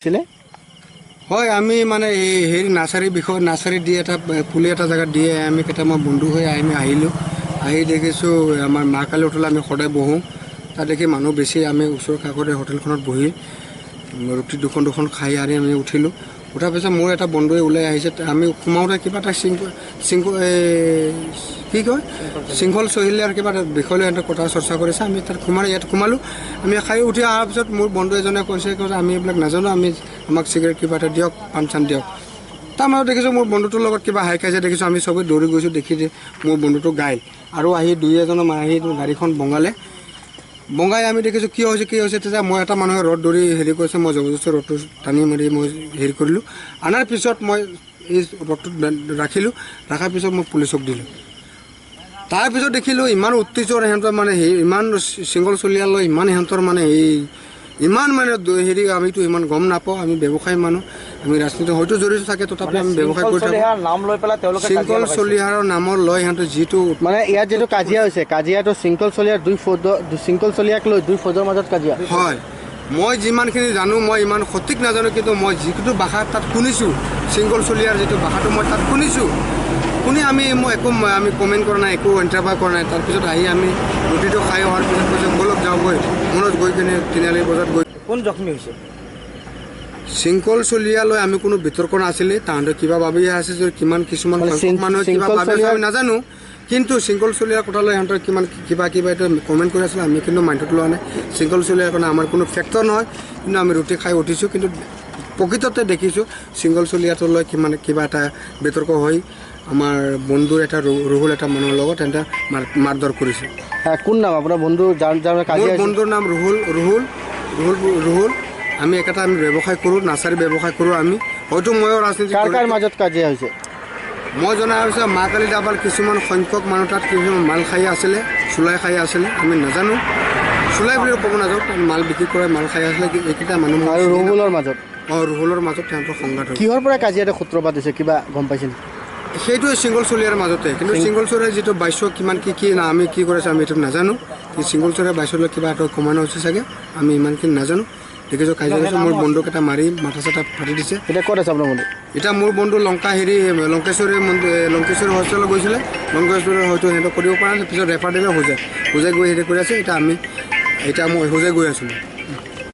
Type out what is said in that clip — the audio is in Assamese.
ছিলে হয় আমি মানে এই হেৰি নাৰ্চাৰী বিষয় নাৰ্চাৰী দি এটা পুলি এটা জেগাত দিয়ে আমি কেইটামান বন্ধু হৈ আমি আহিলোঁ আহি দেখিছোঁ আমাৰ মা কালী হোটেল আমি সদায় বহোঁ তাত দেখি মানুহ বেছি আমি ওচৰ কাষতে হোটেলখনত বহি ৰুটি দুখন খাই আনি আমি উঠিলোঁ উঠাৰ পিছত মোৰ এটা বন্ধুৱে ওলাই আহিছে আমি সোমাওঁতে কিবা এটা কি কয় শৃংখল চহিলাৰ কিবা এটা বিষয় লৈ সিহঁতে কথা চৰ্চা কৰিছে আমি তাত ইয়াত সোমালোঁ আমি খাই উঠি অহাৰ পিছত মোৰ বন্ধু এজনে কৈছে আমি এইবিলাক নাজানো আমি আমাক চিগাৰেট কিবা এটা দিয়ক পাণ চান দিয়ক তাৰ মাজত দেখিছোঁ মোৰ বন্ধুটোৰ লগত কিবা হাই খাইছে দেখিছোঁ আমি চবেই দৌৰি গৈছোঁ দেখি মোৰ বন্ধুটো গাইল আৰু আহি দুই এজনৰ আহি গাড়ীখন বঙাই আমি দেখিছোঁ কি হৈছে তেতিয়া মই এটা মানুহে ৰদ ধৰি হেৰি কৰিছে মই জবৰদস্তি ৰদটো টানি মাৰি মই হেৰি কৰিলোঁ আনাৰ পিছত মই এই ৰদটোত ৰাখিলোঁ ৰখাৰ পিছত মই পুলিচক দিলোঁ তাৰপিছত দেখিলোঁ ইমান উত্তেজৰ সিহঁতৰ মানে ইমান শৃংখল চলিয়ালৈ ইমান সিহঁতৰ মানে ইমান মানে হেৰি আমিতো ইমান গম নাপাওঁ আমি ব্যৱসায়ী মানুহ আমি ৰাজনীতি হয়তো জড়িত থাকে তথাপি আমি ব্যৱসায় কৰি থাকোঁ নাম লৈ পেলাই তেওঁলোকে শৃংখল চলিহাৰ নামৰ লৈ সিহঁতে যিটো মানে ইয়াত যিটো কাজিয়া হৈছে কাজিয়াটো শৃংখল চলিহাৰ শৃংখল চলিয়াক লৈ দুই ফৌজৰ মাজত কাজিয়া হয় মই যিমানখিনি জানো মই ইমান সঠিক নাজানো কিন্তু মই যিটো ভাষা তাত শুনিছোঁ শৃংখল চলিহাৰ যিটো ভাষাটো মই তাত শুনি মই একো আমি কমেণ্ট কৰা নাই একো ইণ্টাৰভিউ কৰা নাই তাৰপিছত আহি আমি ৰুটিটো খাই অহাৰ পিছত কৈছে বলক যাওঁ মনত গৈ কিনে তিনিআলি বজাত গৈ কোন জখমী হৈছে শৃংখল চলিয়ালৈ আমি কোনো বিতৰ্ক নাছিলে তাহাঁতে কিবা ভাবি আছে যে কিমান কিছুমান মানুহে কিবা ভাবি আছে আমি নাজানো কিন্তু শৃংখল চলিয়াৰ কথালৈ সিহঁতৰ কিবা এইটো কমেণ্ট কৰি আছিলে আমি কিন্তু মাইণ্ডত লোৱা নাই শৃংখল চলিয়াৰ কাৰণে আমাৰ কোনো ফেক্টৰ নহয় কিন্তু আমি ৰুটি খাই উঠিছোঁ কিন্তু প্ৰকৃততে দেখিছোঁ শৃংখল চলিয়াটোলৈ কিবা এটা বিতৰ্ক হৈ আমাৰ বন্ধুৰ এটা ৰুহুল এটা মানুহৰ লগত তেন্তে মাৰধৰ কৰিছে কোন নাম আপোনাৰ বন্ধু মোৰ বন্ধুৰ নাম ৰুহুল আমি একেটা আমি ব্যৱসায় কৰোঁ নাৰ্চাৰী ব্যৱসায় কৰোঁ আমি হয়তো ময়ো ৰাজনীতি কাৰ মাজত কাজিয়া হৈছে মই জনা হৈছে মা কালী ধাবাৰ কিছুমান সংখ্যক মানুহ তাত কিছুমান মাল খাই আছিলে চুলাই খাই আছিলে আমি নাজানো চুলাই বুলি ক'ব নাযাওঁ মাল বিক্ৰী কৰে মাল খাই আছিলে এইকেইটা মানুহ আৰু ৰুহুলৰ মাজত ৰুহুলৰ মাজত সিহঁতৰ সংঘাত হয় কিহৰ পৰা কাজিয়াটো সূত্ৰপাত হৈছে কিবা গম পাইছিল সেইটোৱে শৃংখল চলিয়াৰ মাজতে কিন্তু শৃংখল চলিয়াৰ যিটো বাইছ কিমান কি না আমি কি কৰিছোঁ আমি এইটো নাজানো কি শৃংখল চলিয়াৰ বাইছলৈ কিবা এটা কমানো হৈছে চাগে আমি ইমানখিনি নাজানো দেখিছোঁ কাজিয়া হৈছে মোৰ বন্ধুকেইটা মাৰি মাথা চাথা ফাটি দিছে এতিয়া ক'ত আছে আপোনাৰ বন্ধু এতিয়া মোৰ বন্ধু লংকেশ্বৰী হস্পিটেলত গৈছিলে লংকেশ্বৰী হয়তো সিহঁতক কৰিব পৰা নাই পিছত ৰেফাৰ দিলে হৈ যায় গৈ হেৰি কৰি আছে এতিয়া মই হৈ গৈ আছোঁ